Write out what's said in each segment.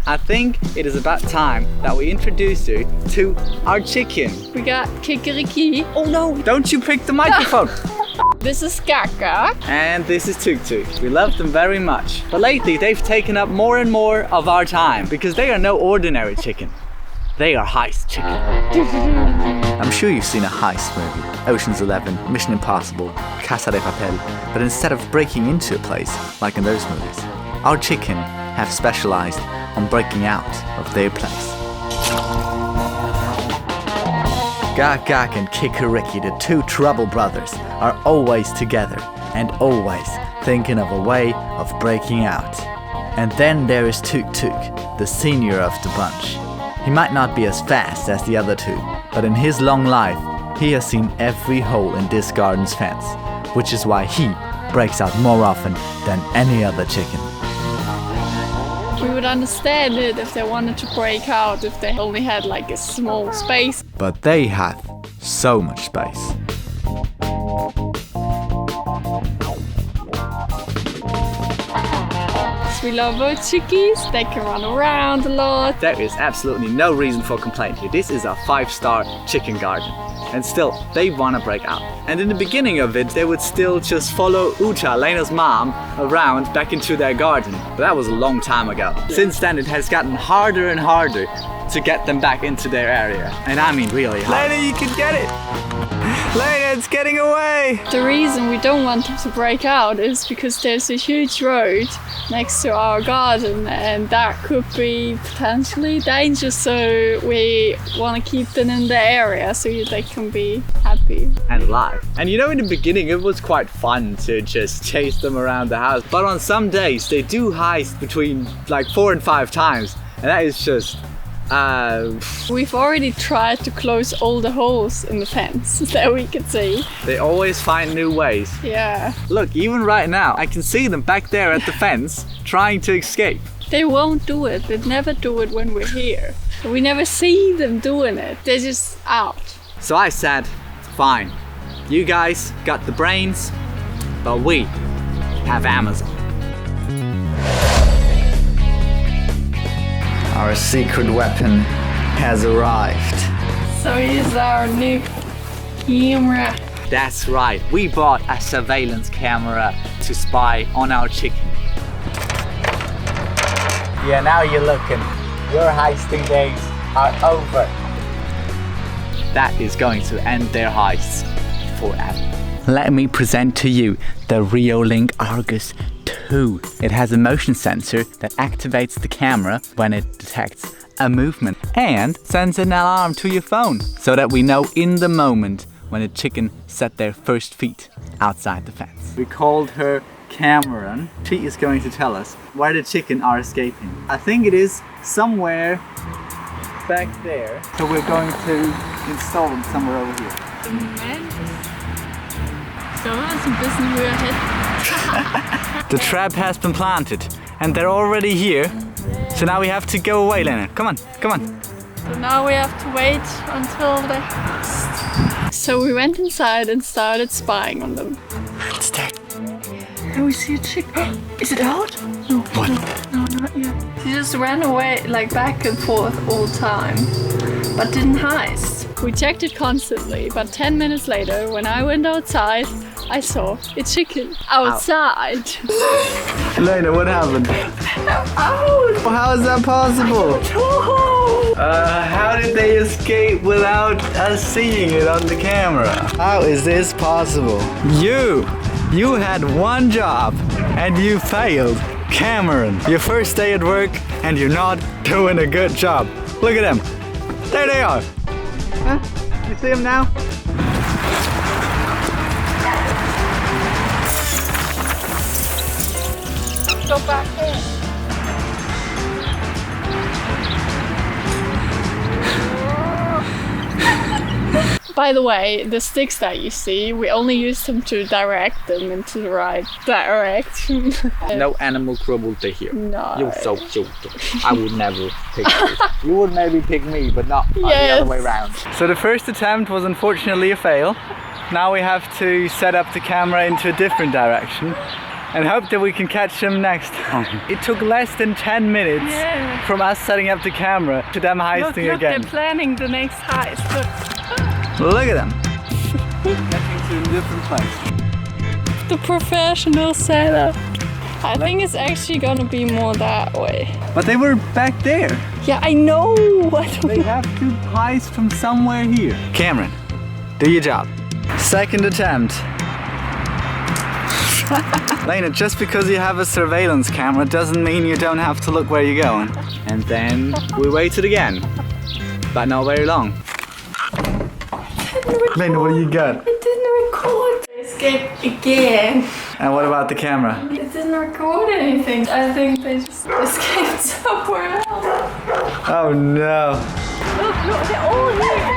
I think it is about time that we introduce you to our chicken. We got Kikeriki. Oh no, don't you pick the microphone. This is Kaka. And this is Tuk Tuk. We love them very much. But lately they've taken up more and more of our time because they are no ordinary chicken. They are heist chicken. I'm sure you've seen a heist movie, Ocean's 11, Mission Impossible, Casa de Papel, but instead of breaking into a place, like in those movies, our chicken have specialized on breaking out of their place. Gak Gak and Kikeriki, the two trouble brothers, are always together and always thinking of a way of breaking out. And then there is Tuk Tuk, the senior of the bunch. He might not be as fast as the other two, but in his long life, he has seen every hole in this garden's fence, which is why he breaks out more often than any other chicken. We would understand it if they wanted to break out, if they only had like a small space. But they have so much space. We love our chickies, they can run around a lot. There is absolutely no reason for complaint here. This is a 5-star chicken garden. And still, they want to break out. And in the beginning of it, they would still just follow Uta, Lena's mom, around back into their garden. But that was a long time ago. Since then, it has gotten harder and harder to get them back into their area. And I mean really hard. Lena, you can get it! Lena, it's getting away! The reason we don't want them to break out is because there's a huge road next to our garden and that could be potentially dangerous, so we want to keep them in the area so they can be happy and alive. And you know, in the beginning it was quite fun to just chase them around the house, but on some days they do heist between like 4 and 5 times, and that is just we've already tried to close all the holes in the fence that we could see. They always find new ways. Yeah. Look, even right now, I can see them back there at the fence trying to escape. They won't do it. They never do it when we're here. We never see them doing it. They're just out. So I said, fine. You guys got the brains, but we have Amazon. Our secret weapon has arrived. So here's our new camera. That's right, we bought a surveillance camera to spy on our chicken. Yeah, now you're looking. Your heisting days are over. That is going to end their heists forever. Let me present to you the Reolink Argus 2. It has a motion sensor that activates the camera when it detects a movement and sends an alarm to your phone so that we know in the moment when a chicken set their first feet outside the fence. We called her Cameron. She is going to tell us where the chicken are escaping. I think it is somewhere back there. So we're going to install them somewhere over here. The trap has been planted and they're already here. So now we have to go away, Lena. Come on, come on. So now we have to wait until the heist. So we went inside and started spying on them. It's there. And we see a chicken. Is it out? No. What? No, not yet. She just ran away like back and forth all the time, but didn't heist. We checked it constantly, but 10 minutes later, when I went outside, I saw a chicken outside. Lena, what happened? Out! How is that possible? How did they escape without us seeing it on the camera? How is this possible? You had one job and you failed. Cameron, your first day at work and you're not doing a good job. Look at them. There they are. Huh? You see them now? Go back in. By the way, the sticks that you see, we only use them to direct them into the right direction. No animal cruelty here. No. You're so cute. I would never pick you. You would maybe pick me, but not the other way around. So the first attempt was unfortunately a fail. Now we have to set up the camera into a different direction. and hope that we can catch them next time. It took less than 10 minutes from us setting up the camera to them heisting look, again. They're planning the next heist. Look at them. Getting to a different place. The professional setup. I think it's actually gonna be more that way. But they were back there. Yeah, I know. They have to heist from somewhere here. Cameron, do your job. Second attempt. Lena, just because you have a surveillance camera doesn't mean you don't have to look where you're going. And then we waited again, but not very long. Lena, what do you got? It didn't record. They escaped again. And what about the camera? It didn't record anything. I think they just escaped somewhere else. Oh no. Look, they're all here.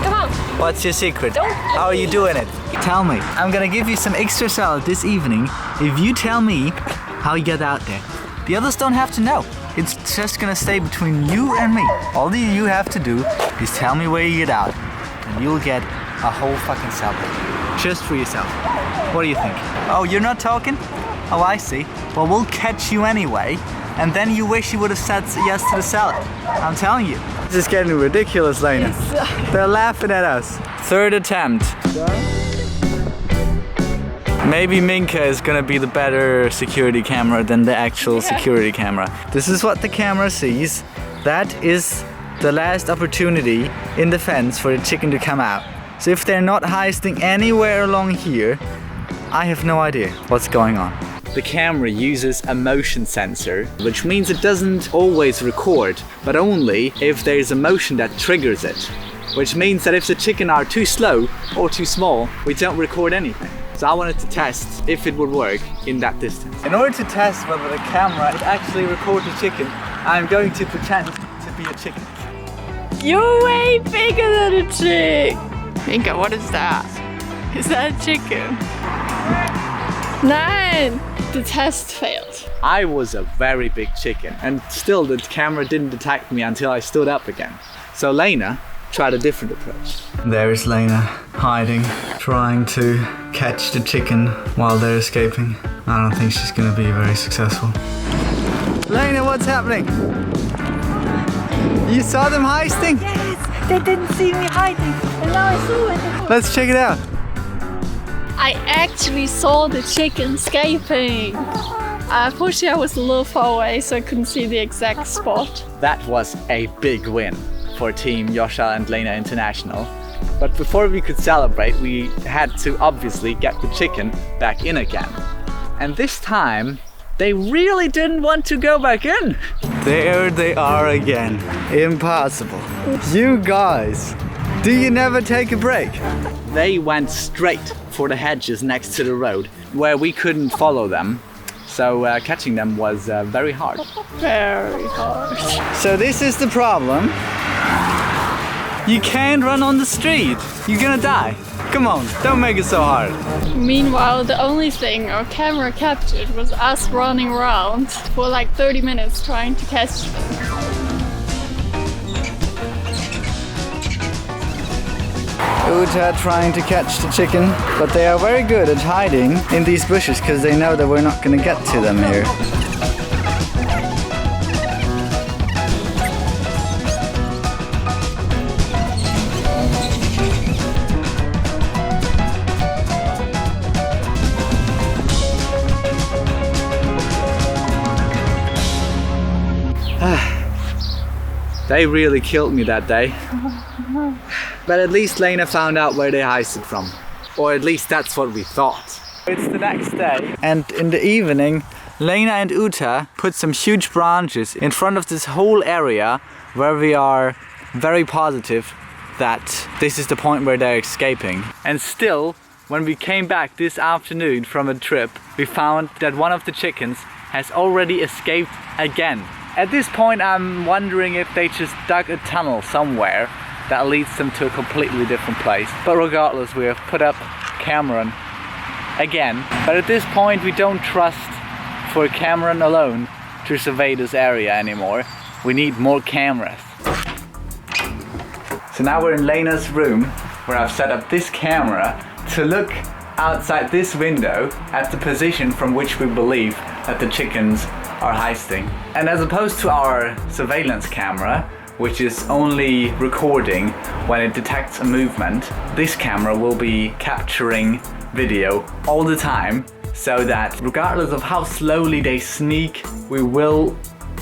Come on. What's your secret? How are you doing it? Tell me. I'm gonna give you some extra salad this evening if you tell me how you get out there. The others don't have to know. It's just gonna stay between you and me. All that you have to do is tell me where you get out, and you'll get a whole fucking salad. Just for yourself. What do you think? Oh, you're not talking? Oh, I see. Well, we'll catch you anyway, and then you wish you would have said yes to the salad. I'm telling you. This is getting ridiculous, Lena. They're laughing at us. Third attempt. Maybe Minka is gonna be the better security camera than the actual security camera. This is what the camera sees. That is the last opportunity in the fence for the chicken to come out. So if they're not heisting anywhere along here, I have no idea what's going on. The camera uses a motion sensor, which means it doesn't always record, but only if there's a motion that triggers it. Which means that if the chicken are too slow or too small, we don't record anything. So I wanted to test if it would work in that distance. In order to test whether the camera would actually record the chicken, I'm going to pretend to be a chicken. You're way bigger than a chick. Minka, what is that? Is that a chicken? 9. The test failed. I was a very big chicken, and still the camera didn't detect me until I stood up again. So Lena tried a different approach. There's Lena hiding, trying to catch the chicken while they're escaping. I don't think she's gonna be very successful. Lena, what's happening? You saw them heisting? Yes, they didn't see me hiding, and now I saw it. Let's check it out. I actually saw the chicken escaping. Unfortunately, I was a little far away, so I couldn't see the exact spot. That was a big win for Team Joscha and Lena International. But before we could celebrate, we had to obviously get the chicken back in again. And this time, they really didn't want to go back in. There they are again. Impossible. You guys, do you never take a break? They went straight for the hedges next to the road, where we couldn't follow them. So catching them was very hard. Very hard. So this is the problem. You can't run on the street. You're gonna die. Come on, don't make it so hard. Meanwhile, the only thing our camera captured was us running around for like 30 minutes trying to catch them. Uta trying to catch the chicken, but they are very good at hiding in these bushes because they know that we're not gonna get to them here. They really killed me that day. But at least Lena found out where they heisted from. Or at least that's what we thought. It's the next day, and in the evening, Lena and Uta put some huge branches in front of this whole area where we are very positive that this is the point where they're escaping. And still, when we came back this afternoon from a trip, we found that one of the chickens has already escaped again. At this point, I'm wondering if they just dug a tunnel somewhere that leads them to a completely different place. But regardless, we have put up Cameron again. But at this point, we don't trust for Cameron alone to survey this area anymore. We need more cameras. So now we're in Lena's room, where I've set up this camera to look outside this window at the position from which we believe that the chickens are heisting. And as opposed to our surveillance camera, which is only recording when it detects a movement, this camera will be capturing video all the time, so that regardless of how slowly they sneak, we will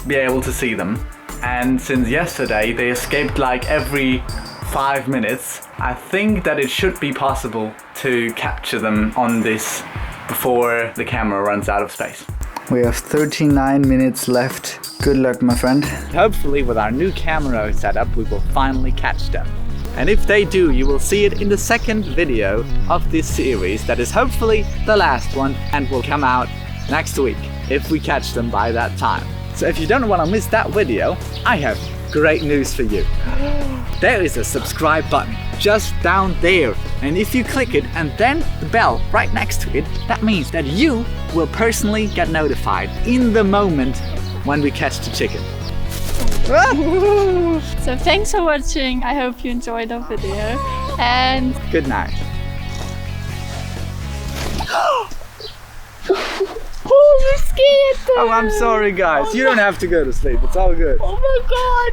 be able to see them. And since yesterday they escaped like every 5 minutes, I think that it should be possible to capture them on this before the camera runs out of space. We have 39 minutes left. Good luck, my friend. Hopefully with our new camera setup we will finally catch them. And if they do, you will see it in the second video of this series that is hopefully the last one and will come out next week if we catch them by that time. So if you don't want to miss that video, I have great news for you. There is a subscribe button just down there, and if you click it and then the bell right next to it, that means that you will personally get notified in the moment when we catch the chicken. So thanks for watching. I hope you enjoyed our video and good night. oh, you're scared. Oh, I'm sorry guys. You don't have to go to sleep. It's all good. Oh my god.